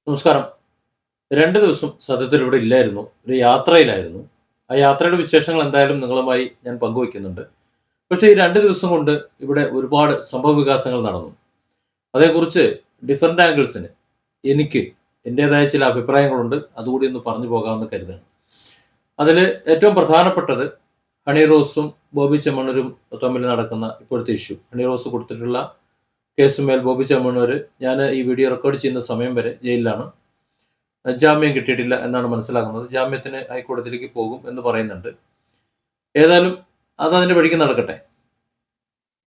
നമസ്കാരം. 2 ദിവസം സത്യത്തിൽ ഇവിടെ ഇല്ലായിരുന്നു. ഒരു യാത്രയിലായിരുന്നു. ആ യാത്രയുടെ വിശേഷങ്ങൾ എന്തായാലും നിങ്ങളുമായി ഞാൻ പങ്കുവയ്ക്കുന്നുണ്ട്. പക്ഷേ ഈ 2 ദിവസം കൊണ്ട് ഇവിടെ ഒരുപാട് സംഭവവികാസങ്ങൾ നടന്നു. അതേക്കുറിച്ച് ഡിഫറന്റ് ആംഗിൾസിന് എനിക്ക് എൻ്റേതായ ചില അഭിപ്രായങ്ങളുണ്ട്. അതുകൂടി ഒന്ന് പറഞ്ഞു പോകാമെന്ന് കരുതാണ്. അതിൽ ഏറ്റവും പ്രധാനപ്പെട്ടത് ഹണി റോസും ബോബി ചെമ്മണ്ണൂരും തമ്മിൽ നടക്കുന്ന ഇപ്പോഴത്തെ ഇഷ്യൂ. ഹണി റോസ് കൊടുത്തിട്ടുള്ള കേസുമേൽ ബോബി ചെമ്മണ്ണൂർ, ഞാൻ ഈ വീഡിയോ റെക്കോർഡ് ചെയ്യുന്ന സമയം വരെ ജയിലിലാണ്. ജാമ്യം കിട്ടിയിട്ടില്ല എന്നാണ് മനസ്സിലാക്കുന്നത്. ജാമ്യത്തിന് ഹൈക്കോടതിയിലേക്ക് പോകും എന്ന് പറയുന്നുണ്ട്. ഏതായാലും അതതിൻ്റെ വഴിക്ക് നടക്കട്ടെ.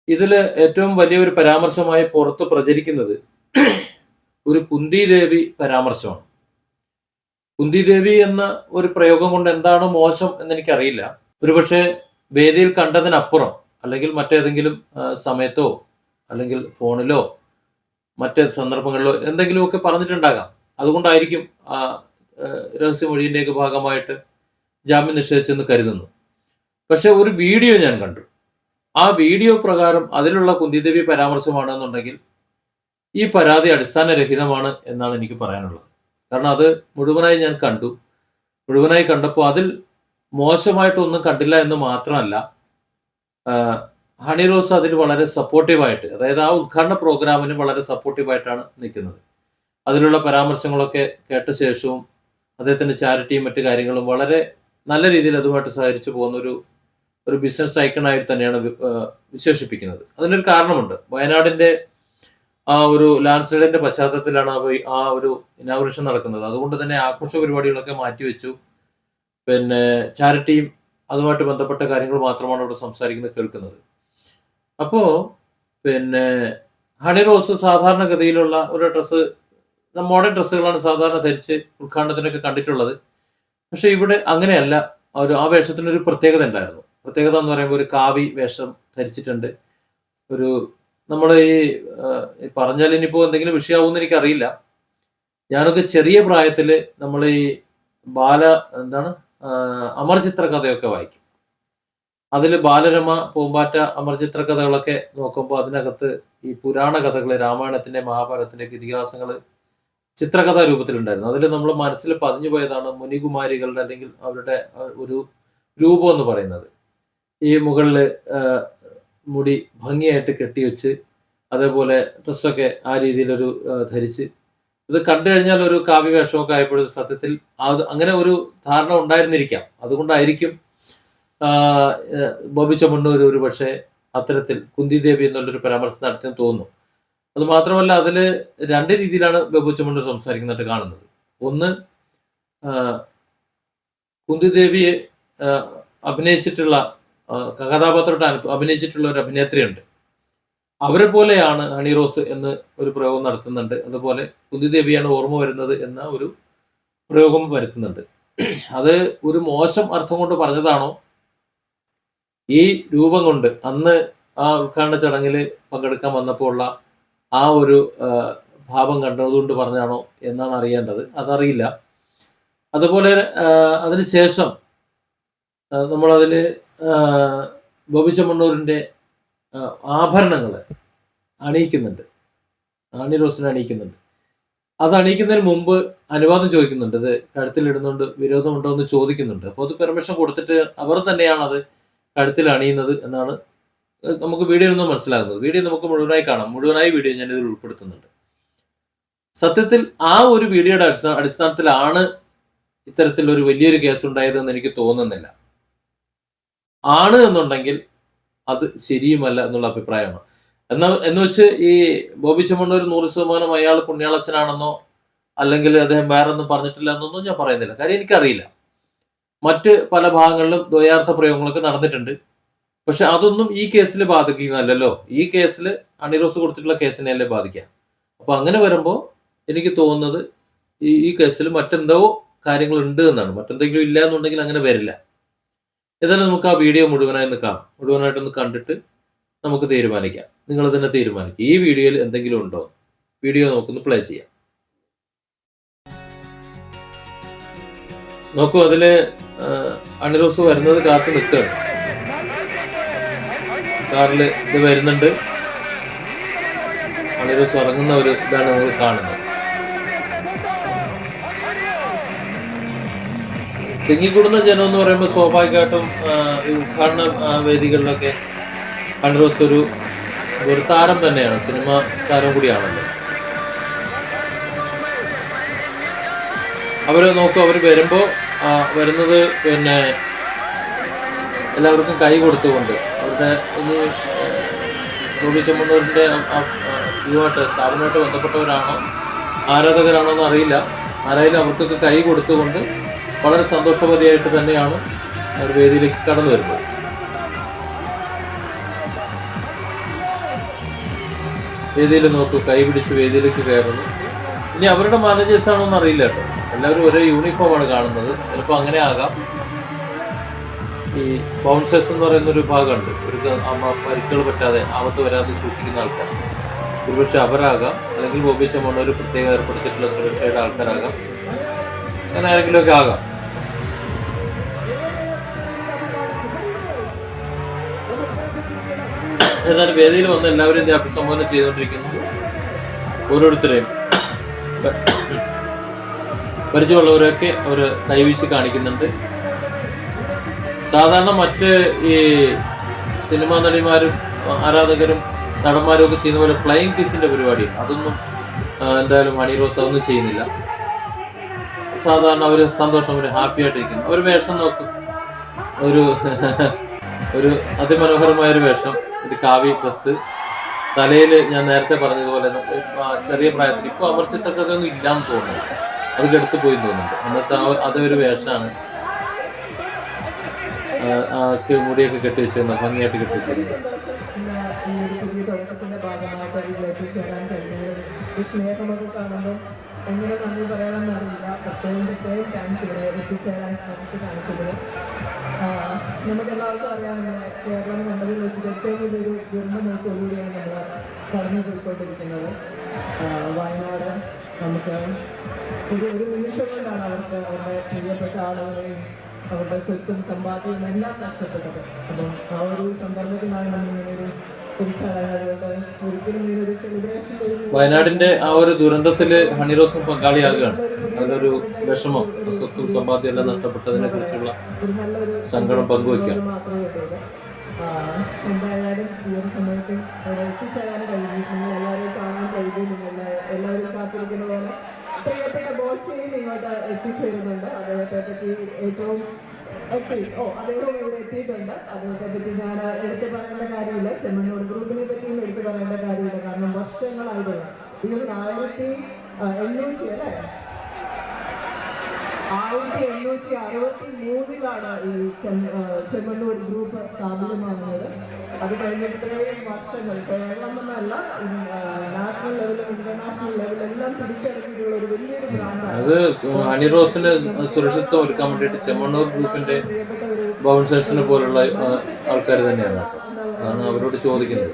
ഇതിൽ ഏറ്റവും വലിയൊരു പരാമർശമായി പുറത്ത് പ്രചരിക്കുന്നത് ഒരു കുന്തി ദേവി പരാമർശമാണ്. കുന്തി ദേവി എന്ന ഒരു പ്രയോഗം കൊണ്ട് എന്താണ് മോശം എന്നെനിക്കറിയില്ല. ഒരുപക്ഷെ വേദിയിൽ കണ്ടതിനപ്പുറം അല്ലെങ്കിൽ മറ്റേതെങ്കിലും സമയത്തോ അല്ലെങ്കിൽ ഫോണിലോ മറ്റ് സന്ദർഭങ്ങളിലോ എന്തെങ്കിലുമൊക്കെ പറഞ്ഞിട്ടുണ്ടാകാം. അതുകൊണ്ടായിരിക്കും ആ രഹസ്യമൊഴിയിൻ്റെയൊക്കെ ഭാഗമായിട്ട് ജാമ്യം നിഷേധിച്ചെന്ന് കരുതുന്നു. പക്ഷെ ഒരു വീഡിയോ ഞാൻ കണ്ടു. ആ വീഡിയോ പ്രകാരം അതിലുള്ള കുന്തിദേവി പരാമർശമാണെന്നുണ്ടെങ്കിൽ ഈ പരാതി അടിസ്ഥാനരഹിതമാണ് എന്നാണ് എനിക്ക് പറയാനുള്ളത്. കാരണം അത് മുഴുവനായി ഞാൻ കണ്ടു. മുഴുവനായി കണ്ടപ്പോൾ അതിൽ മോശമായിട്ടൊന്നും കണ്ടില്ല എന്ന് മാത്രമല്ല, ഹണി റോസ് അതിൽ വളരെ സപ്പോർട്ടീവായിട്ട്, അതായത് ആ ഉദ്ഘാടന പ്രോഗ്രാമിന് വളരെ സപ്പോർട്ടീവായിട്ടാണ് നിൽക്കുന്നത്. അതിലുള്ള പരാമർശങ്ങളൊക്കെ കേട്ട ശേഷവും അദ്ദേഹത്തിൻ്റെ ചാരിറ്റിയും മറ്റു കാര്യങ്ങളും വളരെ നല്ല രീതിയിൽ അതുമായിട്ട് സഹകരിച്ചു പോകുന്ന ഒരു ബിസിനസ് ഐക്കണായി തന്നെയാണ് വിശേഷിപ്പിക്കുന്നത്. അതിനൊരു കാരണമുണ്ട്. വയനാടിൻ്റെ ആ ഒരു ലാൻഡ് സ്ലൈഡിൻ്റെ പശ്ചാത്തലത്തിലാണ് ആ ഒരു ഇനാഗുറേഷൻ നടക്കുന്നത്. അതുകൊണ്ട് തന്നെ ആഘോഷ പരിപാടികളൊക്കെ മാറ്റിവെച്ചു. പിന്നെ ചാരിറ്റിയും അതുമായിട്ട് ബന്ധപ്പെട്ട കാര്യങ്ങൾ മാത്രമാണ് ഇവിടെ സംസാരിക്കുന്നത്, കേൾക്കുന്നത്. അപ്പോൾ പിന്നെ ഹണി റോസ് സാധാരണഗതിയിലുള്ള ഒരു ഡ്രസ്സ്, മോഡേൺ ഡ്രസ്സുകളാണ് സാധാരണ ധരിച്ച് ഉദ്ഘാടനത്തിനൊക്കെ കണ്ടിട്ടുള്ളത്. പക്ഷെ ഇവിടെ അങ്ങനെയല്ല. ആ വേഷത്തിനൊരു പ്രത്യേകത ഉണ്ടായിരുന്നു. പ്രത്യേകത എന്ന് പറയുമ്പോൾ ഒരു കാവി വേഷം ധരിച്ചിട്ടുണ്ട്. ഒരു നമ്മൾ ഈ പറഞ്ഞാൽ ഇനിയിപ്പോൾ എന്തെങ്കിലും വിഷയമാവുമെന്ന് എനിക്കറിയില്ല. ഞാനൊക്കെ ചെറിയ പ്രായത്തിൽ നമ്മൾ ഈ അമർചിത്ര കഥയൊക്കെ വായിക്കും. അതിൽ ബാലരമ, പൂമ്പാറ്റ, അമർചിത്ര കഥകളൊക്കെ നോക്കുമ്പോൾ അതിനകത്ത് ഈ പുരാണ കഥകൾ, രാമായണത്തിൻ്റെ മഹാഭാരതത്തിൻ്റെ ഇതിഹാസങ്ങൾ ചിത്രകഥാ രൂപത്തിലുണ്ടായിരുന്നു. അതിൽ നമ്മൾ മനസ്സിൽ പതിഞ്ഞു പോയതാണ് മുനികുമാരികളുടെ അല്ലെങ്കിൽ അവരുടെ ഒരു രൂപം എന്ന് പറയുന്നത്. ഈ മുകളിൽ മുടി ഭംഗിയായിട്ട് കെട്ടിവെച്ച്, അതേപോലെ ഡ്രസ്സൊക്കെ ആ രീതിയിലൊരു ധരിച്ച്, ഇത് കണ്ടു കഴിഞ്ഞാൽ ഒരു കാവ്യവേഷമൊക്കെ ആയപ്പോഴും സത്യത്തിൽ അങ്ങനെ ഒരു ധാരണ ഉണ്ടായിരുന്നിരിക്കാം. അതുകൊണ്ടായിരിക്കും ബോബി ചെമ്മണ്ണൂർ ഒരു പക്ഷേ അത്തരത്തിൽ കുന്തി ദേവി എന്നുള്ളൊരു പരാമർശം നടത്തിയെന്ന് തോന്നുന്നു. അത് മാത്രമല്ല, അതിൽ 2 രീതിയിലാണ് ബോബി ചെമ്മണ്ണൂർ സംസാരിക്കുന്നതായിട്ട് കാണുന്നത്. ഒന്ന്, കുന്തി ദേവിയെ അഭിനയിച്ചിട്ടുള്ള കഥാപാത്രമായിട്ട് അഭിനയിച്ചിട്ടുള്ള ഒരു അഭിനേത്രിയുണ്ട്. അവരെ പോലെയാണ് ഹണി റോസ് എന്ന് ഒരു പ്രയോഗം നടത്തുന്നുണ്ട്. അതുപോലെ കുന്തി ദേവിയാണ് ഓർമ്മ വരുന്നത് എന്ന ഒരു പ്രയോഗം വരുത്തുന്നുണ്ട്. അത് ഒരു മോശം അർത്ഥം കൊണ്ട് പറഞ്ഞതാണോ, ഈ രൂപം കൊണ്ട് അന്ന് ആ ഉദ്ഘാടന ചടങ്ങിൽ പങ്കെടുക്കാൻ വന്നപ്പോൾ ഉള്ള ആ ഒരു ഭാവം കണ്ടതുകൊണ്ട് പറഞ്ഞാണോ എന്നാണ് അറിയേണ്ടത്. അതറിയില്ല. അതുപോലെ അതിനുശേഷം നമ്മളതിൽ ബോബി ചെമ്മണ്ണൂരിൻ്റെ ആഭരണങ്ങൾ അണിയിക്കുന്നുണ്ട്, ഹണി റോസിനെ അണിയിക്കുന്നുണ്ട്. അത് അണിയിക്കുന്നതിന് മുമ്പ് അനുവാദം ചോദിക്കുന്നുണ്ട്. ഇത് കഴുത്തിലിടുന്നുണ്ട്, വിരോധമുണ്ടോ എന്ന് ചോദിക്കുന്നുണ്ട്. അപ്പോൾ അത് പെർമിഷൻ കൊടുത്തിട്ട് അവർ തന്നെയാണ് അത് കഴുത്തിൽ അണിയുന്നത് എന്നാണ് നമുക്ക് വീഡിയോയിൽ നിന്ന് മനസ്സിലാകുന്നത്. വീഡിയോ നമുക്ക് മുഴുവനായി കാണാം. മുഴുവനായി വീഡിയോ ഞാൻ ഇതിൽ ഉൾപ്പെടുത്തുന്നുണ്ട്. സത്യത്തിൽ ആ ഒരു വീഡിയോയുടെ അടിസ്ഥാനത്തിലാണ് ഇത്തരത്തിലൊരു വലിയൊരു കേസ് ഉണ്ടായതെന്ന് എനിക്ക് തോന്നുന്നില്ല. ആണ് എന്നുണ്ടെങ്കിൽ അത് ശരിയുമല്ല എന്നുള്ള അഭിപ്രായമാണ്. എന്ന് വെച്ച് ഈ ബോബി ചെമ്മണ്ണൂർ 100% അയാൾ പുണ്യാളച്ചനാണെന്നോ അല്ലെങ്കിൽ അദ്ദേഹം വേറെ ഒന്നും പറഞ്ഞിട്ടില്ല എന്നൊന്നും ഞാൻ പറയുന്നില്ല. കാര്യം എനിക്കറിയില്ല. മറ്റ് പല ഭാഗങ്ങളിലും ദ്വയാർത്ഥ പ്രയോഗങ്ങളൊക്കെ നടന്നിട്ടുണ്ട്. പക്ഷെ അതൊന്നും ഈ കേസിൽ ബാധിക്കുന്നതല്ലോ. ഈ കേസിൽ ഹണി റോസ് കൊടുത്തിട്ടുള്ള കേസിനെയല്ലേ ബാധിക്കാം. അപ്പൊ അങ്ങനെ വരുമ്പോൾ എനിക്ക് തോന്നുന്നത് ഈ കേസിൽ മറ്റെന്തോ കാര്യങ്ങളുണ്ട് എന്നാണ്. മറ്റെന്തെങ്കിലും ഇല്ല എന്നുണ്ടെങ്കിൽ അങ്ങനെ വരില്ല. ഏതായാലും നമുക്ക് ആ വീഡിയോ മുഴുവനായിട്ടൊന്ന് കണ്ടിട്ട് നമുക്ക് തീരുമാനിക്കാം. നിങ്ങൾ തന്നെ തീരുമാനിക്കുക ഈ വീഡിയോയിൽ എന്തെങ്കിലും ഉണ്ടോ. വീഡിയോ നമുക്കൊന്ന് പ്ലേ ചെയ്യാം. നോക്കൂ, അതില് ഹണി റോസ് വരുന്നത് കാത്തു നിൽക്കുകയാണ്. കാറിൽ ഇത് വരുന്നുണ്ട്. ഹണി റോസ് ഇറങ്ങുന്ന ഒരു ഇതാണ് നമ്മൾ കാണുന്നത്. തിങ്ങിക്കൂടുന്ന ജനം എന്ന് പറയുമ്പോൾ സ്വാഭാവികമായിട്ടും ഈ ഉദ്ഘാടന വേദികളിലൊക്കെ ഹണി റോസ് ഒരു താരം തന്നെയാണ്, സിനിമ താരം കൂടിയാണല്ലോ. അവര് നോക്കും, അവർ വരുന്നത് പിന്നെ എല്ലാവർക്കും കൈ കൊടുത്തുകൊണ്ട് അവരുടെ ഇനി ബോബി ചെമ്മണ്ണൂരിൻ്റെ സ്ഥാപനമായിട്ട് ബന്ധപ്പെട്ടവരാണോ ആരാധകരാണോ എന്ന് അറിയില്ല. ആരായാലും അവർക്കൊക്കെ കൈ കൊടുത്തുകൊണ്ട് വളരെ സന്തോഷവതിയായിട്ട് തന്നെയാണ് അവർ വേദിയിലേക്ക് കടന്നു വരുന്നത്. വേദിയിൽ നോക്കൂ, കൈ പിടിച്ച് വേദിയിലേക്ക് കയറുന്നു. ഇനി അവരുടെ മാനേജേഴ്സ് ആണോ എന്ന് അറിയില്ല കേട്ടോ. എല്ലാവരും ഒരേ യൂണിഫോമാണ് കാണുന്നത്. ചിലപ്പോൾ അങ്ങനെ ആകാം. ഈ ബൗൺസേഴ്സ് എന്ന് പറയുന്നൊരു ഭാഗമുണ്ട്, ഒരു പരിക്കുകൾ പറ്റാതെ ആപത്ത് വരാതെ സൂക്ഷിക്കുന്ന ആൾക്കാർ. ഒരുപക്ഷെ അവരാകാം, അല്ലെങ്കിൽ ബോബി ചെമ്മണ്ണൂർ പ്രത്യേകം ഏർപ്പെടുത്തിയിട്ടുള്ള സുരക്ഷയുടെ ആൾക്കാരാകാം, അങ്ങനെ ആരെങ്കിലുമൊക്കെ ആകാം. എന്നാലും വേദിയിൽ വന്ന് എല്ലാവരെയും അഭിസംബോധന ചെയ്തുകൊണ്ടിരിക്കുന്നു. ഓരോരുത്തരെയും പരിചയമുള്ളവരൊക്കെ അവർ കൈവീശി കാണിക്കുന്നുണ്ട്. സാധാരണ മറ്റ് ഈ സിനിമാ നടിമാരും ആരാധകരും നടന്മാരും ഒക്കെ ചെയ്യുന്ന പോലെ ഫ്ലൈയിങ് കിസിന്റെ പരിപാടി അതൊന്നും എന്തായാലും ഹണി റോസ് അതൊന്നും ചെയ്യുന്നില്ല. സാധാരണ അവർ സന്തോഷം, അവർ ഹാപ്പി ആയിട്ടിരിക്കുന്നു. അവർ വേഷം നോക്കും, ഒരു അതിമനോഹരമായൊരു വേഷം, ഒരു കാവി ഡ്രസ്സ്, തലയിൽ ഞാൻ നേരത്തെ പറഞ്ഞതുപോലെ ചെറിയ പ്രായത്തിൽ ഇപ്പോൾ അമർച്ചത്തൊക്കെ അതൊന്നും ഇല്ലാന്ന് തോന്നുന്നു, അത് കെടുത്തു പോയി തോന്നുന്നുണ്ട്. അന്നത്തെ അതൊരു വേഷമാണ്. മുടിയൊക്കെ കെട്ടി വെച്ചിരുന്നത്, ഭംഗിയായിട്ട് കെട്ടി വെച്ചിരുന്നത്. എങ്ങനെ നന്ദി പറയാമെന്ന് അറിയില്ല. പ്രത്യേകം താങ്ക്സ് ഇവിടെ എത്തിച്ചേരാൻ നമുക്ക് കാണിച്ചത്. നമുക്കെല്ലാവർക്കും അറിയാവുന്ന കേരളം കണ്ടതിൽ വെച്ചിട്ട് ഏറ്റവും വലിയൊരു ദുരന്തമോടുകൂടിയാണ് നമ്മൾ കടന്നു പോയിക്കൊണ്ടിരിക്കുന്നത്. വയനാട് നമുക്ക് ഒരു നിമിഷം കൊണ്ടാണ് അവർക്ക് അവരുടെ പ്രിയപ്പെട്ട ആളുകളെയും അവരുടെ സ്വത്തും സമ്പാദ്യവും എല്ലാം നഷ്ടപ്പെട്ടത്. അപ്പം ആ ഒരു സന്ദർഭത്തിലാണ് നമ്മളിങ്ങനൊരു വയനാടിന്റെ ആ ഒരു ദുരന്തത്തില് ഹണി റോസും പങ്കാളിയാകുകയാണ്. അതിലൊരു വിഷമം, സ്വത്തും സമ്പാദ്യം എല്ലാം നഷ്ടപ്പെട്ടതിനെ കുറിച്ചുള്ള സങ്കടം പങ്കുവയ്ക്കാം. എന്തായാലും ഈ ഒരു സമയത്ത് അവിടെ എത്തിച്ചേരാൻ കഴിഞ്ഞു, നിങ്ങൾ എല്ലാവരെയും കാണാൻ കഴിഞ്ഞു. എല്ലാവരും കാത്തിരിക്കുന്ന പോലെ പ്രിയപ്പെട്ട ബോഷയും ഇങ്ങോട്ട് എത്തിച്ചേരുന്നുണ്ട്. അദ്ദേഹത്തെ പറ്റി ഏറ്റവും അദ്ദേഹം ഇവിടെ എത്തിയിട്ടുണ്ട്. അദ്ദേഹത്തെ പറ്റി ഞാൻ എടുത്തു പറയേണ്ട കാര്യമില്ല. ചെമ്മണ്ണൂർ ഗ്രൂപ്പിനെ പറ്റിയും എടുത്തു പറയേണ്ട കാര്യമില്ല. കാരണം വർഷങ്ങളായിട്ടുള്ള ഈ 1863 ഈ ചെമ്മണ്ണൂർ ഗ്രൂപ്പ് സ്ഥാപിതമാകുന്നത്. അത് കഴിഞ്ഞിട്ട് ഇത്രയും വർഷങ്ങൾ കേരളമെന്നല്ല, നാഷണൽ ലെവലും ഇന്റർനാഷണൽ ലെവലെല്ലാം പിടിച്ചെടുത്തിട്ടുള്ള ഒരു വലിയൊരു ബ്രാൻഡാണ്. അത് ഹണി റോസിന് സുരക്ഷിതത്വം ഒരുക്കാൻ വേണ്ടിയിട്ട് ചെമ്മണ്ണൂർ ഗ്രൂപ്പിന്റെ ബൗൺസേഴ്സിനെ പോലുള്ള ആൾക്കാർ തന്നെയാണ് കേട്ടോ. അതാണ് അവരോട് ചോദിക്കുന്നത്,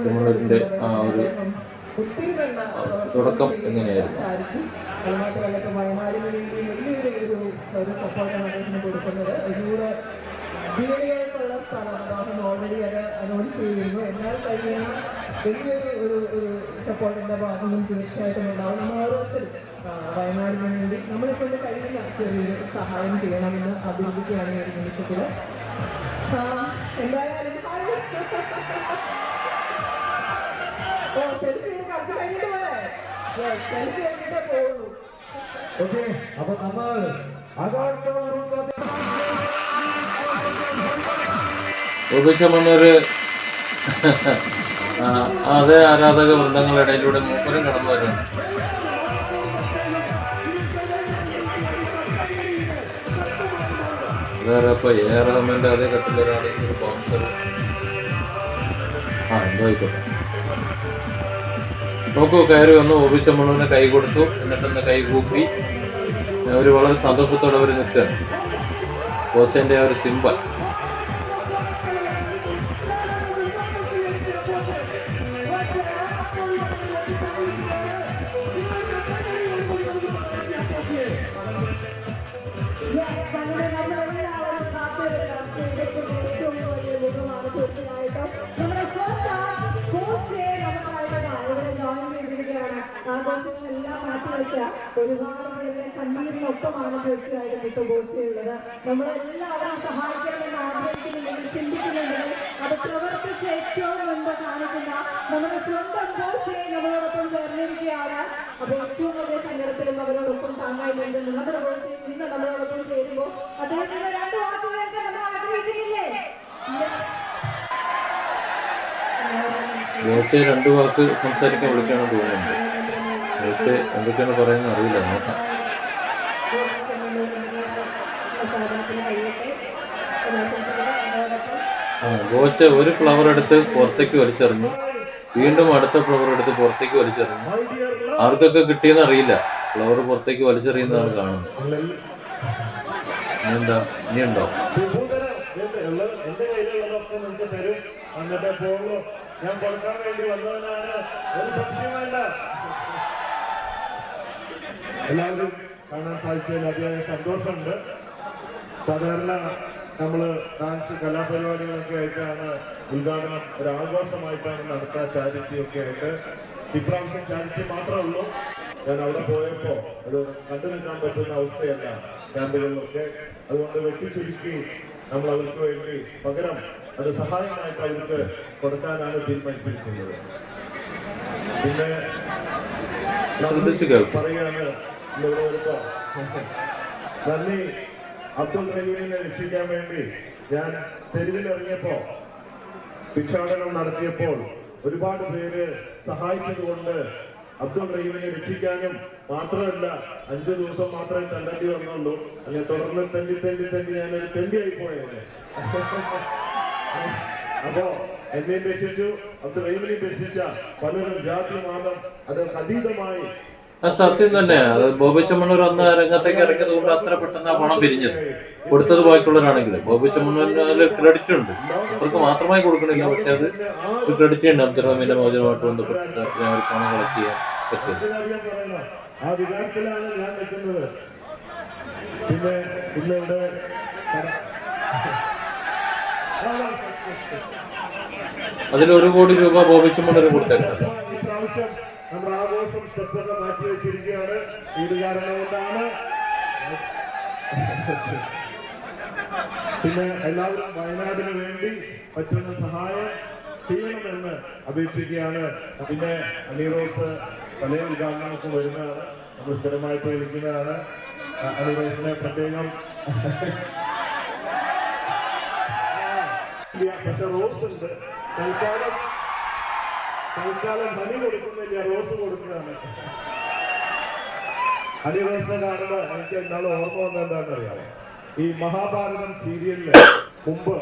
ചെമ്മണ്ണൂരിന്റെ ആ ഒരു തുടക്കം എങ്ങനെയായിരുന്നു. വയനാടിന് വേണ്ടി വലിയൊരു സപ്പോർട്ടാണ് അദ്ദേഹത്തിന് കൊടുക്കുന്നത്. ഇതിലൂടെ വീടുകൾക്കുള്ള സ്ഥലം അദ്ദേഹം ഓൾറെഡി അത് അനൗൺസ് ചെയ്തിരുന്നു. എന്നാൽ കഴിയുന്ന വലിയൊരു സപ്പോർട്ടിന്റെ ഭാഗവും തീർച്ചയായിട്ടും ഉണ്ടാവും. നമ്മൾ ഓരോരുത്തരും വയനാടിന് വേണ്ടി നമ്മളെക്കൊണ്ട് കഴിയുന്ന ചെറിയൊരു സഹായം ചെയ്യണമെന്ന് അഭ്യർത്ഥിക്കുകയാണ് ഈ ഒരു നിമിഷത്തിൽ. എന്തായാലും സെൽഫി കറക്റ്റ് കഴിഞ്ഞിട്ട് പോലെ സെൽഫി കഴിഞ്ഞിട്ടേ പോകുള്ളൂ. ഓക്കെ, അപ്പൊ നമ്മൾ ബോബി ചെമ്മണ്ണൂർ അതേ ആരാധക വൃന്ദങ്ങളുടെ ഇടയിലൂടെ മൂപ്പരും കടന്നു വരുന്നുണ്ട്. വേറെ ഇപ്പൊ എ റഹ്മാന്റെ അതേ കട്ടിലൊരാണ് ഒരു ബൗൺസർ. എന്തോ ആയിക്കോട്ടെ. നോക്കൂ, കയറി വന്നു, ബോബി ചെമ്മണ്ണൂരിനെ കൈ കൊടുത്തു, എന്നിട്ടൊന്ന് കൈ കൂപ്പി അവർ വളരെ സന്തോഷത്തോടെ അവർ നിൽക്കുകയാണ്. കോച്ചന്റെ ആ ഒരു സിമ്പൽ. നമ്മുടെ സ്വന്തം കോച്ച് നമുക്കായിട്ട് ഇവിടെ ജോയിൻ ചെയ്തിരിക്കുകയാണ്. ആഘോഷങ്ങളെല്ലാം മാറ്റിവെച്ച ഒരുപാട് പേരുടെ കണ്ണീരിനൊപ്പമാണ് തീർച്ചയായിട്ടും ഇപ്പോൾ ബോച്ചയുള്ളത്. നമ്മളെല്ലാവരും സഹായിക്കണമെന്ന് ആഗ്രഹിക്കുന്നുണ്ടെങ്കിൽ, ചിന്തിക്കുന്നുണ്ടെങ്കിൽ അത് പ്രവർത്തിച്ച് ഏറ്റവും മുൻപ് കാണിക്കുന്ന നമ്മുടെ സ്വന്തം ബോച്ചയെ നമ്മളോടൊപ്പം ചേർന്നിരിക്കുകയാണ്. അപ്പോൾ ഏറ്റവും വലിയ സങ്കടത്തിലും അവരോടൊപ്പം താങ്ങായി നിൽക്കുന്നു നമ്മുടെ ബോച്ചയെ ഇന്ന് നമ്മളോടൊപ്പം ചേരുമ്പോൾ അദ്ദേഹത്തിന്റെ 2 വാക്കുകളൊക്കെ നമ്മൾ ആഗ്രഹിക്കുന്നില്ലേ? ബോച്ചെ 2 വാക്ക് സംസാരിക്കാൻ വിളിക്കാണെന്ന് തോന്നുന്നുണ്ട്. ബോച്ചെ എന്തൊക്കെയാണ് പറയുന്നത് അറിയില്ല, നോക്കാം. ബോച്ചെ ഒരു ഫ്ലവർ എടുത്ത് പുറത്തേക്ക് വലിച്ചെറിഞ്ഞു, വീണ്ടും അടുത്ത ഫ്ലവർ എടുത്ത് പുറത്തേക്ക് വലിച്ചെറിഞ്ഞു. ആർക്കൊക്കെ കിട്ടിയെന്ന് അറിയില്ല. ഫ്ലവർ പുറത്തേക്ക് വലിച്ചെറിയുന്നതാണ് കാണുന്നത്. ഇനിയുണ്ടോ? എന്റെ കയ്യിലുള്ളതൊക്കെ നിങ്ങൾക്ക് തരും, എന്നിട്ട് പോകുള്ളൂ. ഞാൻ കൊടുക്കാൻ വേണ്ടി വന്നവനാണ്, ഒരു സംശയം വേണ്ട. എല്ലാവരും കാണാൻ സാധിച്ചതിൽ അതിയായ സന്തോഷമുണ്ട്. സാധാരണ നമ്മള് ഡാൻസ് കലാപരിപാടികളൊക്കെ ആയിട്ടാണ് ഉദ്ഘാടനം ഒരു ആഘോഷമായിട്ടാണ് നടത്തുക, ചാരിറ്റി ഒക്കെ ആയിട്ട്. ഇപ്രാവശ്യം ചാരിറ്റി മാത്രമേ ഉള്ളൂ. ഞാൻ അവിടെ പോയപ്പോ അത് കണ്ടു നിൽക്കാൻ പറ്റുന്ന അവസ്ഥയല്ല ക്യാമ്പുകളിലൊക്കെ. അതുകൊണ്ട് വെട്ടിച്ചുരുക്കി നമ്മൾ അവർക്ക് വേണ്ടി പകരം അത് സഹായമായിട്ട് അവർക്ക് കൊടുക്കാനാണ് തീരുമാനിച്ചിരിക്കുന്നത്. പിന്നെ പറയാണ് ഇവിടെ വരുമ്പോ നന്ദി. അബ്ദുൾ റഹീമിനെ രക്ഷിക്കാൻ വേണ്ടി ഞാൻ തെരുവിലിറങ്ങിയപ്പോ, ഭിക്ഷാടനം നടത്തിയപ്പോൾ ഒരുപാട് പേര് സഹായിച്ചത് കൊണ്ട് അബ്ദുൾ റഹീമിനെ രക്ഷിക്കാനും മാത്രമല്ല 5 ദിവസം മാത്രമേ തണ്ടി വന്നുള്ളൂ. അങ്ങനെ തുടർന്ന് തെണ്ടി ഞാനൊരു തെണ്ടിയായി പോയത്. അപ്പോ എന്നെയും രക്ഷിച്ചു, അബ്ദുൾ റഹീമിനെയും രക്ഷിച്ച പലരും ജാതി മതം അത് അതീതമായി. സത്യം തന്നെ. അത് ബോബി ചെമ്മണ്ണൂർ അന്ന് രംഗത്തേക്ക് ഇറങ്ങിയത് കൊണ്ട് അത്ര പെട്ടെന്ന് ആ പണം പിരിഞ്ഞത്. കൊടുത്തത് ബാക്കിയുള്ളവരാണെങ്കിൽ ബോബി ചെമ്മണ്ണൂരിന് ക്രെഡിറ്റ് ഉണ്ട്, അവർക്ക് മാത്രമായി കൊടുക്കണില്ല. പക്ഷെ അത് ഒരു ക്രെഡിറ്റ് ഉണ്ട്. അബ്ദുൾ റഹീമിന്റെ മോചനമായിട്ട് ബന്ധപ്പെട്ട് പണം കളക്ട് ചെയ്യാൻ പറ്റും. ആ വികാരത്തിലാണ് ഞാൻ നിൽക്കുന്നത്. പിന്നെ ഇന്നിവിടെ അതിൽ 1 കോടി രൂപ ബോബി ചെമ്മണ്ണൂർ കൊടുത്തേക്കുന്നത്. ഇപ്രാവശ്യം നമ്മുടെ ആഘോഷം സ്റ്റെപ്പൊക്കെ മാറ്റി വെച്ചിരിക്കുകയാണ്. ഇത് കാരണം കൊണ്ടാണ്. പിന്നെ എല്ലാവരും വയനാടിന് വേണ്ടി പറ്റുന്ന സഹായം ചെയ്യണമെന്ന് അപേക്ഷിക്കുകയാണ്. പിന്നെ അണിറോസ് പല ഉദ്ഘാടനങ്ങൾക്ക് വരുന്നതാണ്, നമ്മൾ സ്ഥിരമായിട്ട് വിളിക്കുന്നതാണ്. അണിറോസിനെ പ്രത്യേകം പക്ഷെ റോസ് ഉണ്ട്. തൽക്കാലം ഹണി കൊടുക്കുന്നില്ല, റോസ് കൊടുക്കുകയാണ്. ഹണി റോസിനെ കാണുമ്പോ എനിക്ക് എന്നാൾ ഓർമ്മ വന്നെന്താണെന്ന് അറിയാമോ? ഈ മഹാഭാരതം സീരിയലില് മുമ്പ്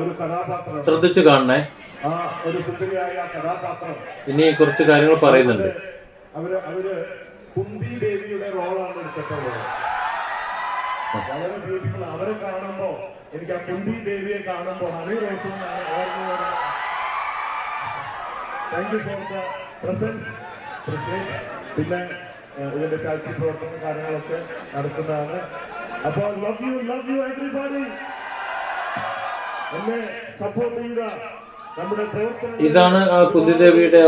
ഒരു കഥാപാത്രം ശ്രദ്ധിച്ചു കാണണേ. ആ ഒരു സുന്ദരിയായ കഥാപാത്രം ഇനി കുറച്ച് കാര്യങ്ങൾ പറയുന്നുണ്ട്. അവര് കുന്തി ദേവിയുടെ റോളാണ് എടുത്തിട്ടുള്ളത്. വളരെ ബ്യൂട്ടിഫുൾ. അവരെ കാണുമ്പോ എനിക്ക് ആ കുന്തി ദേവിയെ കാണുമ്പോ ഹണി റോസും ഓർമ്മ വരുന്നത്. Thank you for the presence. പിന്നെ ഇതിന്റെ ചാരിറ്റി പ്രവർത്തന കാര്യങ്ങളൊക്കെ നടത്തുന്നതാണ്. അപ്പൊ ലവ് യു എവരിബഡി. എന്നെ സപ്പോർട്ട് ചെയ്യുക. നമ്മുടെ പ്രവർത്തനം ഇതാണ് കുന്തിദേവിയുടെ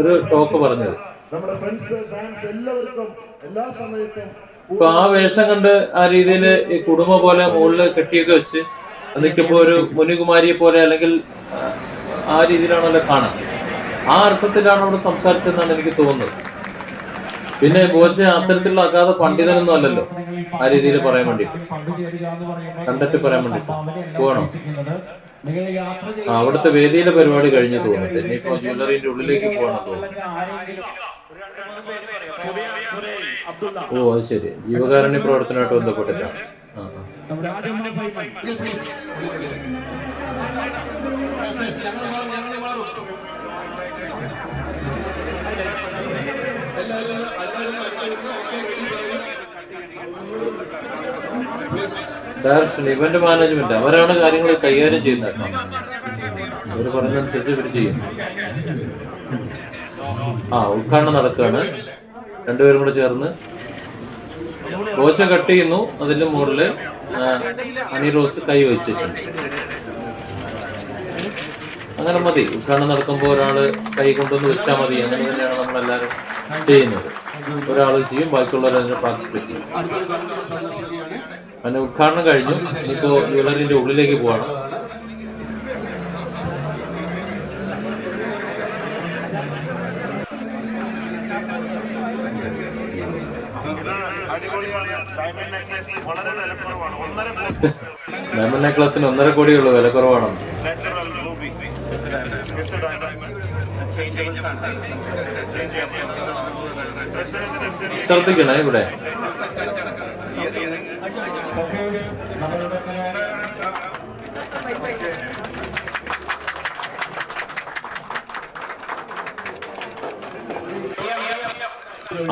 ഒരു ടോക്ക് പറഞ്ഞത്. നമ്മുടെ ഫ്രണ്ട്സ് ഫാൻസ് എല്ലാവർക്കും എല്ലാ സമയത്തും ഇപ്പൊ ആ വേഷം കണ്ട് ആ രീതിയിൽ ഈ കുടുംബ പോലെ മുകളിൽ കെട്ടിയൊക്കെ വെച്ച് നിൽക്കുമ്പോ ഒരു മുനികുമാരിയെ പോലെ അല്ലെങ്കിൽ ആ രീതിയിലാണല്ലോ കാണാൻ. ആ അർത്ഥത്തിലാണ് അവിടെ സംസാരിച്ചതെന്നാണ് എനിക്ക് തോന്നുന്നത്. പിന്നെ ബോച്ചെ അത്തരത്തിലുള്ള അഗാധ പണ്ഡിതനൊന്നും അല്ലല്ലോ ആ രീതിയിൽ പറയാൻ വേണ്ടിട്ട്, കണ്ടെത്തി പറയാൻ വേണ്ടിട്ട് പോകണം. അവിടുത്തെ വേദിയിലെ പരിപാടി കഴിഞ്ഞു തോന്നുന്നുണ്ട്. ഇനിയിപ്പോ ജ്വല്ലറിന്റെ ഉള്ളിലേക്ക് പോകണം തോന്നുന്നു. ഓ അത് ശരി, ജീവകാരുണ്യ പ്രവർത്തനമായിട്ട് ബന്ധപ്പെട്ടിട്ടാണ്. ഡയറക്ഷൻ, ഇവന്റ് മാനേജ്മെന്റ് അവരാണ് കാര്യങ്ങൾ കൈകാര്യം ചെയ്യുന്നത്. അവർ പറഞ്ഞതനുസരിച്ച് ഇവർ ചെയ്യും. ഉദ്ഘാടനം നടക്കുകയാണ്. രണ്ടുപേരും കൂടെ ചേർന്ന് ബോച്ച കട്ട് ചെയ്യുന്നു. അതിന്റെ മുകളില് ഹണി റോസ് കൈ വെച്ചിട്ടുണ്ട്. അങ്ങനെ മതി. ഉദ്ഘാടനം നടക്കുമ്പോൾ ഒരാൾ കൈ കൊണ്ടുവന്ന് വെച്ചാൽ മതി. അങ്ങനെ തന്നെയാണ് നമ്മളെല്ലാവരും ചെയ്യുന്നത്. ഒരാൾ ചെയ്യും, ബാക്കിയുള്ളവർ അതിന് പാർട്ടിസിപ്പേറ്റ് ചെയ്യും. അങ്ങനെ ഉദ്ഘാടനം കഴിഞ്ഞു. ഇപ്പോൾ ജ്വല്ലറിന്റെ ഉള്ളിലേക്ക് പോവാണ്. ഡയമണ്ട് നെക്ലസിന് 1.5 കോടിയുള്ളൂ, വില കുറവാണ്. ശ്രദ്ധിക്കണേ ഇവിടെ.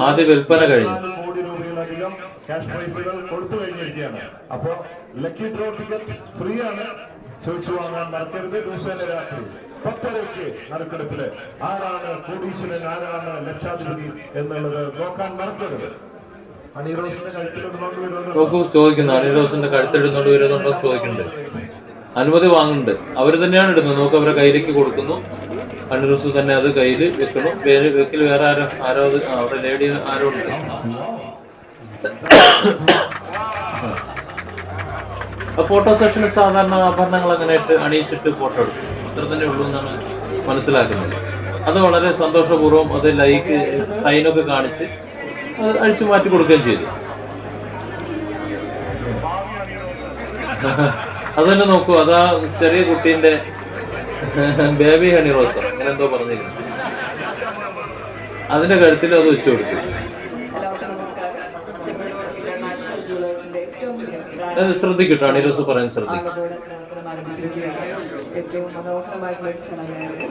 ആദ്യ വിൽപ്പന കഴിഞ്ഞു. കോടി രൂപയിലധികം ക്യാഷ് പ്രൈസുകൾ കൊടുത്തു കഴിഞ്ഞിരിക്കുകയാണ്. അപ്പോ ലക്കി ഡ്രോ ടിക്കറ്റ് ഫ്രീ ആണ്. ചോദിച്ചു വാങ്ങാൻ മറക്കരുത്. ദിവസേന രാത്രി 10:30 നറുക്കെടുപ്പില് ആരാണ് കോടീശ്വരൻ, ആരാണ് ലക്ഷാധിപതി എന്നുള്ളത് നോക്കാൻ മറക്കരുത്. ഹണിറോസിന്റെ കഴുത്തിലിടുന്നോണ്ട് നോക്കൂ, ചോദിക്കുന്നു ഹണിറോസിന്റെ കഴുത്തിടുന്നോണ്ട് വരുന്നുണ്ടോ ചോദിക്കുന്നുണ്ട്. അനുമതി വാങ്ങുന്നുണ്ട്. അവർ തന്നെയാണ് ഇടുന്നത്. നോക്ക്, അവരെ കയ്യിലേക്ക് കൊടുക്കുന്നു. ഹണിറോസ് തന്നെ അത് കയ്യിൽ വെക്കണം. വെക്കൽ വേറെ ആരോ അവിടെ ലേഡി ആരോ ഉണ്ട്. ഫോട്ടോ സെഷന് സാധാരണ ആഭരണങ്ങൾ അങ്ങനെ ഇട്ട് അണിയിച്ചിട്ട് ഫോട്ടോ എടുക്കും. അത്ര തന്നെ ഉള്ളൂ എന്നാണ് മനസ്സിലാക്കുന്നത്. അത് വളരെ സന്തോഷപൂർവ്വം അത് ലൈക്ക് സൈനൊക്കെ കാണിച്ച് അത് അഴിച്ചു മാറ്റി കൊടുക്കുകയും ചെയ്തു. അത് തന്നെ നോക്കൂ, അതാ ചെറിയ കുട്ടീൻ്റെ ബേബി ഹണി റോസ് അങ്ങനെ എന്തോ പറഞ്ഞിരുന്നു. അതിന്റെ കഴുത്തിൽ അത് വെച്ചു കൊടുത്തു. ശ്രദ്ധിക്കട്ടോ, ഹണി റോസ് പറയാൻ ശ്രദ്ധിക്കും. ഏറ്റവും മനോഹരമായിട്ടുള്ള ഒരു ചടങ്ങായിരുന്നു.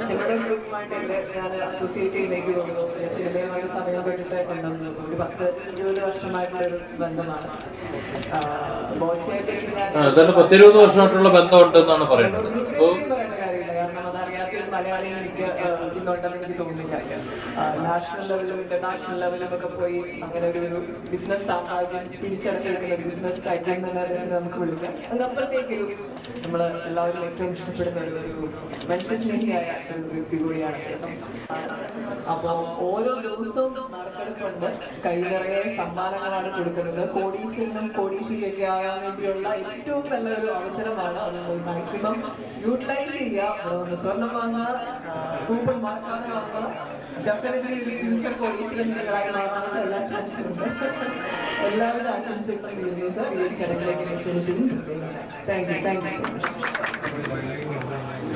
ചെമ്മടൂർ ഗ്രൂപ്പുമായിട്ട് ഞാൻ അസോസിയേറ്റ് ചെയ്യുന്നേക്ക് തോന്നുന്നു. സിനിമയുമായി സമയപ്പെട്ടിട്ട് ഉണ്ടെന്ന് ഒരു 10-20 വർഷമായിട്ടുള്ള ഒരു ബന്ധമാണ്. ബോച്ചയായിട്ട് ഞാൻ 10-20 വർഷമായിട്ടുള്ള ബന്ധമുണ്ടെന്നാണ് പറയുന്നത്. കാരണം അതറിയാത്തൊരു മലയാളി എനിക്ക് ഇന്നുണ്ടെന്ന് എനിക്ക് തോന്നുന്നില്ല. നാഷണൽ ലെവലിലും ഇന്റർനാഷണൽ ലെവലിലും ഒക്കെ പോയി അങ്ങനെ ഒരു ബിസിനസ് സാമ്രാജ്യം പിടിച്ചടച്ചെടുക്കുന്ന ഒരു ബിസിനസ് ടൈറ്റിൽ തന്നെ നമുക്ക് വിളിക്കാം. അതിനപ്പുറത്തേക്ക് നമ്മൾ എല്ലാവരും ഏറ്റവും ഇഷ്ടപ്പെടുന്ന ഒരു മനുഷ്യസ്നേഹിയായ ഒരു വ്യക്തി കൂടിയാണ്. അപ്പോൾ ഓരോ ദിവസവും നറുക്കെടുപ്പുണ്ട്. കൈ നിറയെ സമ്മാനങ്ങളാണ് കൊടുക്കുന്നത്. കോടീശ്വരനും കോടീശ്വരിയൊക്കെ ആകാൻ വേണ്ടിയുള്ള ഏറ്റവും നല്ലൊരു അവസരമാണ്. അത് മാക്സിമം യൂട്ടിലൈസ് ചെയ്യുക. സ്വർണം വാങ്ങുക, കൂപ്പൺ മറക്കാതെ വാങ്ങുക. ഡെഫിനറ്റ്ലി ഒരു ഫ്യൂച്ചർ കോടീശ്വരൻ നിങ്ങളായി മാറാനുള്ള എല്ലാ ചാൻസും ഉണ്ട്. എല്ലാവിധ ആശംസകളും നേരുന്നു സർ. ഈ ഒരു ചടങ്ങിലേക്ക് ക്ഷണിച്ചത് thank you so much.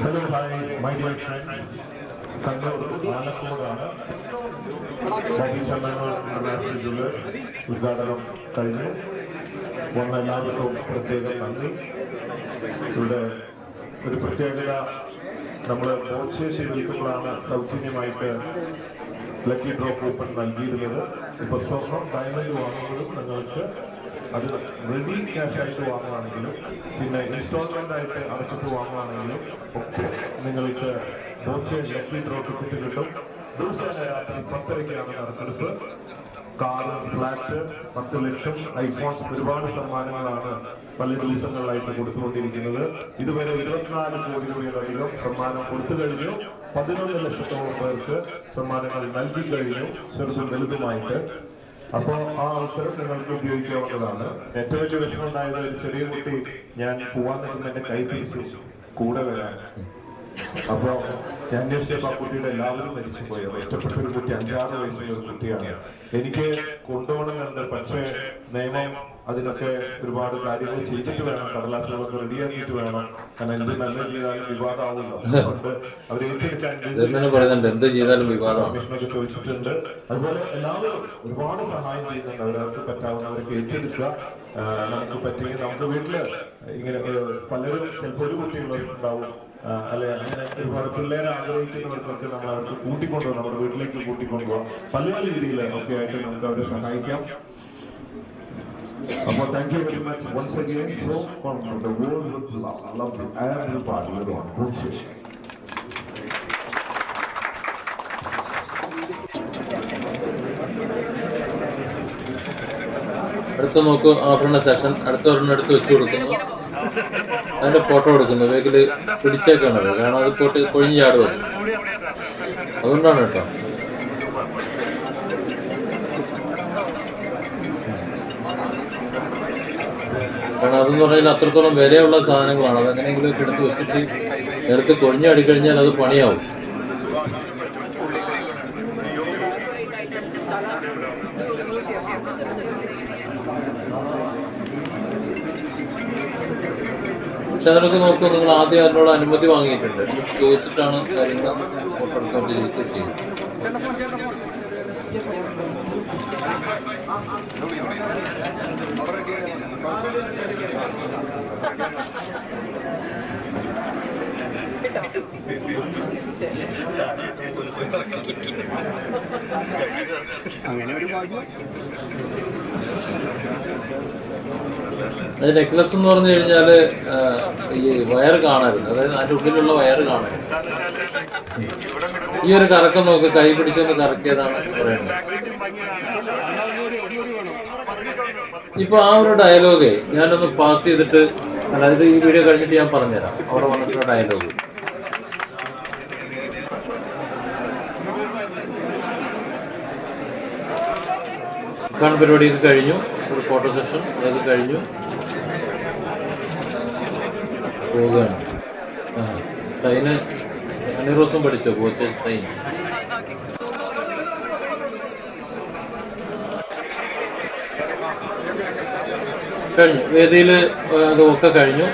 Hello, hi my dear friends. Kannur ആലക്കോടാണ് ഇന്റർനാഷണൽ ജ്വല്ലേഴ്സ് ഉദ്ഘാടനം കഴിഞ്ഞു. വന്ന എല്ലാവർക്കും പ്രത്യേകം നന്ദി. ഇവിടെ ഒരു പ്രത്യേകത, നമ്മൾ ബോച്ചേഷി വിൽക്കുമ്പോഴാണ് സൗജന്യമായിട്ട് ലക്കി ഡ്രോ കൂപ്പൺ നൽകിയിരുന്നത്. ഇപ്പോൾ സ്വർണം ഡയമണ്ട് വാങ്ങുന്നതും നിങ്ങൾക്ക് അത് റെഡി ക്യാഷ് ആയിട്ട് വാങ്ങുകയാണെങ്കിലും പിന്നെ ഇൻസ്റ്റാൾമെന്റ് ആയിട്ട് അടച്ചിട്ട് വാങ്ങുകയാണെങ്കിലും ഒക്കെ നിങ്ങൾക്ക് ബോച്ചെ ലക്കി ഡ്രോ ടിക്കറ്റ് കിട്ടും. ദിവസേന രാത്രി 10:30 നറുക്കെടുപ്പ്. കാറ്, ഫ്ലാറ്റ്, 10 ലക്ഷം, ഐഫോൺസ്, ഒരുപാട് സമ്മാനങ്ങളാണ് പല ദിവസങ്ങളിലായിട്ട് കൊടുത്തുകൊണ്ടിരിക്കുന്നത്. ഇതുവരെ 24 കോടി രൂപയിലധികം സമ്മാനം കൊടുത്തു കഴിഞ്ഞു. 11 ലക്ഷത്തോളം പേർക്ക് സമ്മാനങ്ങൾ നൽകി കഴിഞ്ഞു, ചെറുതും വലുതുമായിട്ട്. അപ്പോൾ ആ അവസരം നിങ്ങൾക്ക് ഉപയോഗിക്കാവുന്നതാണ്. ഏറ്റവും വലിയ വിഷമം ഉണ്ടായത്, ഒരു ചെറിയ കുട്ടി ഞാൻ പോവാൻ നിൽക്കുന്ന എന്റെ കൈ പിടിച്ചു കൂടെ വരാൻ. അപ്പൊ ഞാൻ അന്വേഷിച്ചപ്പോൾ ആ കുട്ടിയുടെ എല്ലാവരും മരിച്ചു പോയത്. ഒറ്റപ്പെട്ട ഒരു കുട്ടി, 5-6 വയസ്സുള്ള ഒരു കുട്ടിയാണ്. എനിക്ക് കൊണ്ടുപോകണമെന്നുണ്ട്, പക്ഷേ നിയമം അതിനൊക്കെ ഒരുപാട് കാര്യങ്ങൾ ചെയ്തിട്ട് വേണം, കടലാസുകളൊക്കെ റെഡിയാക്കിയിട്ട് വേണം. കാരണം എന്ത് നല്ല ചെയ്താലും വിവാദമാവുമല്ലോ. അതുകൊണ്ട് അവർ ഏറ്റെടുക്കാൻ കമ്മീഷനൊക്കെ ചോദിച്ചിട്ടുണ്ട്. അതുപോലെ എല്ലാവരും ഒരുപാട് സഹായം ചെയ്യുന്നുണ്ട്. അവരവർക്ക് പറ്റാവുന്നവരൊക്കെ ഏറ്റെടുക്കുക. നമുക്ക് പറ്റുമെങ്കിൽ നമുക്ക് വീട്ടില് ഇങ്ങനെ പലരും ചിലപ്പോൾ ഒരു കുട്ടിയുള്ളവരുണ്ടാവും, അല്ലെ അങ്ങനെ ഒരുപാട് പിള്ളേരെ ആഗ്രഹിക്കുന്നവർക്കൊക്കെ നമ്മൾ അവർക്ക് കൂട്ടിക്കൊണ്ടുപോകാം, നമ്മുടെ വീട്ടിലേക്ക് കൂട്ടിക്കൊണ്ടുപോകാം. പല രീതിയിൽ ഒക്കെ ആയിട്ട് നമുക്ക് അവരെ സഹായിക്കാം. അപ്പോൾ thank you very much once again. So the world would love everybody around Butch. അടുത്ത നോക്കൂ, ആഭരണ സെഷൻ അടുത്ത ഒരെണ്ണം എടുത്ത് വെച്ചു കൊടുക്കുന്നു. അതിന്റെ ഫോട്ടോ എടുക്കുന്നു. ബാഗിൽ പിടിച്ചേക്കാണത്, കാരണം അത് പോട്ട് കൊഴിഞ്ഞ് ചാടുമത്. അതുകൊണ്ടാണ് കേട്ടോ. കാരണം അതെന്ന് പറഞ്ഞാൽ അത്രത്തോളം വിലയുള്ള സാധനങ്ങളാണ്. അതെങ്ങനെയെങ്കിലും ഒക്കെ എടുത്ത് വെച്ചിട്ട് നേരത്തെ കൊഴിഞ്ഞാടിക്കഴിഞ്ഞാൽ അത് പണിയാവും. പക്ഷെ അതിനൊക്കെ നോക്കുക, നിങ്ങൾ ആദ്യം അതിനോട് അനുമതി വാങ്ങിയിട്ടുണ്ട്, ചോദിച്ചിട്ടാണ് കാര്യങ്ങൾ ഫോട്ടോ എടുക്കാൻ ചെയ്യുന്നത്. അങ്ങനെ ഒരു ഭാഗ്യം. അത് നെക്ലസ് എന്ന് പറഞ്ഞു കഴിഞ്ഞാല് ഈ വയർ കാണരുത്, അതായത് അതിന്റെ ഉള്ളിലുള്ള വയർ കാണരുത്. ഈ ഒരു കറക്കം നോക്ക്, കൈ പിടിച്ചൊന്ന് കറക്കിയതാണ് പറയുന്നത്. ഇപ്പൊ ആ ഒരു ഡയലോഗേ ഞാനൊന്ന് പാസ് ചെയ്തിട്ട്, അതായത് ഈ വീഡിയോ കഴിഞ്ഞിട്ട് ഞാൻ പറഞ്ഞുതരാം അവിടെ വന്നിട്ടുള്ള ഡയലോഗ്. പരിപാടിയൊക്കെ കഴിഞ്ഞു, ഒരു ഫോട്ടോ സെഷൻ അതൊക്കെ കഴിഞ്ഞു, പോവുകയാണ്. സൈന് അണിറോസും പഠിച്ചോ കോച്ച് സൈൻ? കഴിഞ്ഞു, വേദിയിൽ അതൊക്കെ കഴിഞ്ഞു,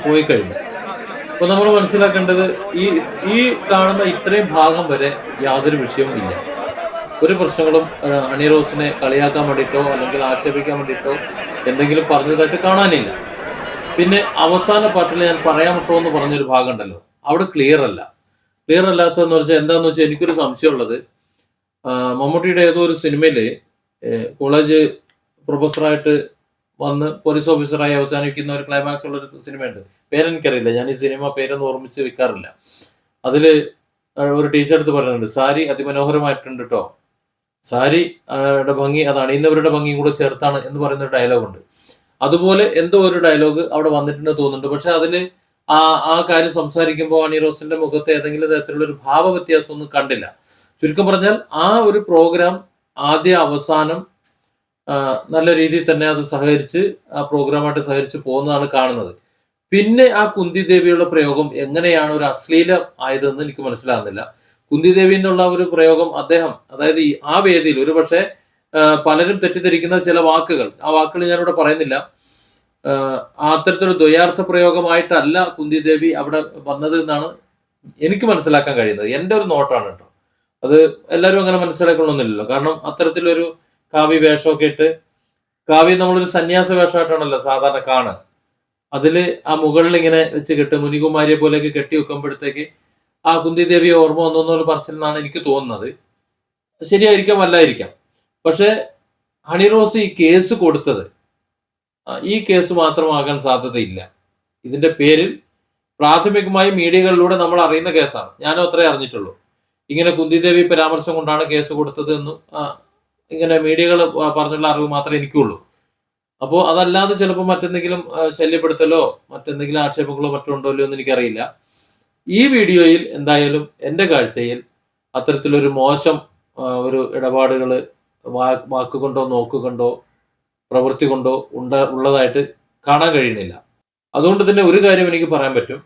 പോയി കഴിഞ്ഞു. അപ്പൊ നമ്മൾ മനസ്സിലാക്കേണ്ടത് ഈ കാണുന്ന ഇത്രയും ഭാഗം വരെ യാതൊരു വിഷയവും ഇല്ല. ഒരു പ്രശ്നങ്ങളും അണിറോസിനെ കളിയാക്കാൻ വേണ്ടിയിട്ടോ അല്ലെങ്കിൽ ആക്ഷേപിക്കാൻ വേണ്ടിയിട്ടോ എന്തെങ്കിലും പറഞ്ഞതായിട്ട് കാണാനില്ല. പിന്നെ അവസാന പാട്ടിൽ ഞാൻ പറയാൻ വിട്ടോ എന്ന് പറഞ്ഞൊരു ഭാഗം ഉണ്ടല്ലോ, അവിടെ ക്ലിയർ അല്ലാത്തതെന്ന് വെച്ചാൽ എന്താണെന്ന് വെച്ചാൽ എനിക്കൊരു സംശയമുള്ളത്, മമ്മൂട്ടിയുടെ ഏതോ ഒരു സിനിമയിൽ കോളേജ് പ്രൊഫസറായിട്ട് വന്ന് പോലീസ് ഓഫീസറായി അവസാനിക്കുന്ന ഒരു ക്ലൈമാക്സ് ഉള്ളൊരു സിനിമയുണ്ട്. പേരെനിക്കറിയില്ല, ഞാൻ ഈ സിനിമ പേരൊന്നും ഓർമ്മിച്ച് വെക്കാറില്ല. അതിൽ ഒരു ടീച്ചർ പറയുന്നുണ്ട്, സാരി അതിമനോഹരമായിട്ടുണ്ട് കേട്ടോ, സാരി ഭംഗി അത് അണിയുന്നവരുടെ ഭംഗിയും കൂടെ ചേർത്താണ് എന്ന് പറയുന്ന ഒരു ഡയലോഗുണ്ട്. അതുപോലെ എന്തോ ഒരു ഡയലോഗ് അവിടെ വന്നിട്ടുണ്ട് തോന്നുന്നുണ്ട്. പക്ഷെ അതിൽ ആ കാര്യം സംസാരിക്കുമ്പോൾ അണിറോസിന്റെ മുഖത്ത് ഏതെങ്കിലും തരത്തിലുള്ള ഒരു ഭാവ വ്യത്യാസം ഒന്നും കണ്ടില്ല. ചുരുക്കം പറഞ്ഞാൽ ആ ഒരു പ്രോഗ്രാം ആദ്യ അവസാനം നല്ല രീതിയിൽ തന്നെ അത് ആ പ്രോഗ്രാമായിട്ട് സഹകരിച്ച് പോകുന്നതാണ് കാണുന്നത്. പിന്നെ ആ കുന്തി ദേവിയുടെ പ്രയോഗം എങ്ങനെയാണ് ഒരു അശ്ലീലം ആയതെന്ന് എനിക്ക് മനസ്സിലാകുന്നില്ല. കുന്തി ദേവി എന്നുള്ള ഒരു പ്രയോഗം അദ്ദേഹം, അതായത് ആ വേദിയിൽ ഒരു പക്ഷേ പലരും തെറ്റിദ്ധരിക്കുന്ന ചില വാക്കുകൾ, ആ വാക്കുകൾ ഞാനിവിടെ പറയുന്നില്ല, അത്തരത്തിലൊരു ദ്വയാർത്ഥ പ്രയോഗമായിട്ടല്ല കുന്തി ദേവി അവിടെ വന്നത് എന്നാണ് എനിക്ക് മനസ്സിലാക്കാൻ കഴിയുന്നത്. എൻ്റെ ഒരു നോട്ടാണ് കേട്ടോ. അത് എല്ലാവരും അങ്ങനെ മനസ്സിലാക്കണമെന്നില്ലല്ലോ. കാരണം അത്തരത്തിലൊരു കാവ്യ വേഷമൊക്കെ ഇട്ട്, കാവ്യം നമ്മളൊരു സന്യാസ വേഷമായിട്ടാണല്ലോ സാധാരണ കാണുക. അതില് ആ മുകളിൽ ഇങ്ങനെ വെച്ച് കെട്ട് മുനികുമാരിയെ പോലെയൊക്കെ കെട്ടി വെക്കുമ്പോഴത്തേക്ക് ആ കുന്തി ദേവിയെ ഓർമ്മ വന്നൊരു പറച്ചിലെന്നാണ് എനിക്ക് തോന്നുന്നത്. ശരിയായിരിക്കാം, അല്ലായിരിക്കാം. പക്ഷെ ഹണിറോസ് ഈ കേസ് കൊടുത്തത് ഈ കേസ് മാത്രമാകാൻ സാധ്യതയില്ല. ഇതിന്റെ പേരിൽ പ്രാഥമികമായി മീഡിയകളിലൂടെ നമ്മൾ അറിയുന്ന കേസാണ്. ഞാനും അത്രേ അറിഞ്ഞിട്ടുള്ളൂ. ഇങ്ങനെ കുന്തി ദേവി പരാമർശം കൊണ്ടാണ് കേസ് കൊടുത്തത് എന്നും ഇങ്ങനെ മീഡിയകൾ പറഞ്ഞുള്ള അറിവ് മാത്രമേ എനിക്കുള്ളൂ. അപ്പോൾ അതല്ലാതെ ചിലപ്പോൾ മറ്റെന്തെങ്കിലും ശല്യപ്പെടുത്തലോ മറ്റെന്തെങ്കിലും ആക്ഷേപങ്ങളോ മറ്റോ ഉണ്ടോ എന്ന് എനിക്കറിയില്ല. ഈ വീഡിയോയിൽ എന്തായാലും എൻ്റെ കാഴ്ചയിൽ അത്തരത്തിലൊരു മോശം ഒരു ഇടപാടുകൾ വാക്കുകൊണ്ടോ നോക്കുകൊണ്ടോ പ്രവൃത്തി കൊണ്ടോ ഉള്ളതായിട്ട് കാണാൻ കഴിയുന്നില്ല. അതുകൊണ്ട് തന്നെ ഒരു കാര്യം എനിക്ക് പറയാൻ പറ്റും,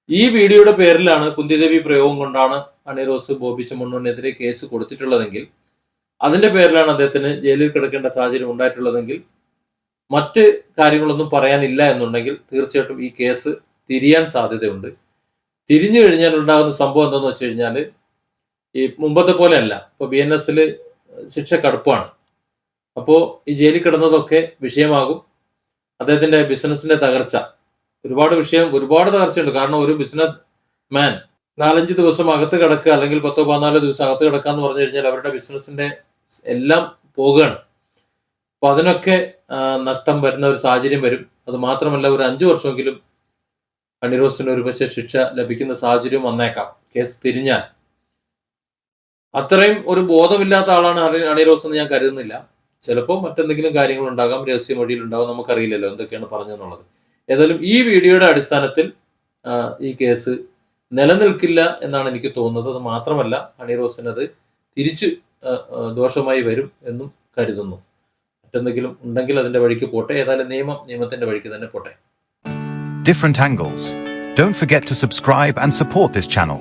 ഈ വീഡിയോയുടെ പേരിലാണ് കുന്തിദേവി പ്രയോഗം കൊണ്ടാണ് അണിറോസ് ബോബി ചെമ്മണ്ണൂരിനെതിരെ കേസ് കൊടുത്തിട്ടുള്ളതെങ്കിൽ, അതിന്റെ പേരിലാണ് അദ്ദേഹത്തിന് ജയിലിൽ കിടക്കേണ്ട സാഹചര്യം ഉണ്ടായിട്ടുള്ളതെങ്കിൽ, മറ്റ് കാര്യങ്ങളൊന്നും പറയാനില്ല എന്നുണ്ടെങ്കിൽ തീർച്ചയായിട്ടും ഈ കേസ് തിരിയാൻ സാധ്യതയുണ്ട്. തിരിഞ്ഞു കഴിഞ്ഞാൽ ഉണ്ടാകുന്ന സംഭവം എന്താണെന്ന് വെച്ച് കഴിഞ്ഞാൽ ഈ മുമ്പത്തെ പോലെയല്ല. ഇപ്പോൾ BNS ശിക്ഷ കടുപ്പാണ്. അപ്പോൾ ഈ ജയിലിൽ കിടന്നതൊക്കെ വിഷയമാകും. അദ്ദേഹത്തിന്റെ ബിസിനസിന്റെ തകർച്ച, ഒരുപാട് തകർച്ചയുണ്ട്. കാരണം ഒരു ബിസിനസ് മാൻ 4-5 ദിവസം അകത്ത് കിടക്കുക, അല്ലെങ്കിൽ 10-14 ദിവസം അകത്ത് കിടക്കുക എന്ന് പറഞ്ഞു കഴിഞ്ഞാൽ അവരുടെ ബിസിനസിന്റെ എല്ലാം പോകുകയാണ്. അപ്പൊ അതിനൊക്കെ നഷ്ടം വരുന്ന ഒരു സാഹചര്യം വരും. അത് മാത്രമല്ല, ഒരു 5 വർഷമെങ്കിലും അണിറോസിന് ഒരുപക്ഷെ ശിക്ഷ ലഭിക്കുന്ന സാഹചര്യം വന്നേക്കാം കേസ് തിരിഞ്ഞാൽ. അത്രയും ഒരു ബോധമില്ലാത്ത ആളാണ് അണിറോസ് എന്ന് ഞാൻ കരുതുന്നില്ല. ചിലപ്പോൾ മറ്റെന്തെങ്കിലും കാര്യങ്ങൾ ഉണ്ടാകാം, രഹസ്യമൊഴിയിൽ ഉണ്ടാകും, നമുക്കറിയില്ലല്ലോ എന്തൊക്കെയാണ് പറഞ്ഞതെന്നുള്ളത്. ഏതായാലും ഈ വീഡിയോയുടെ അടിസ്ഥാനത്തിൽ ഈ കേസ് നിലനിൽക്കില്ല എന്നാണ് എനിക്ക് തോന്നുന്നത്. അത് മാത്രമല്ല, ഹണി റോസിന് അത് തിരിച്ച് ദോഷമായി വരും എന്നും കരുതുന്നു. മറ്റെന്തെങ്കിലും ഉണ്ടെങ്കിൽ അതിന്റെ വഴിക്ക് പോട്ടെ. ഏതായാലും നിയമത്തിന്റെ വഴിക്ക് തന്നെ പോട്ടെ. Different angles. Don't forget to subscribe and support this channel.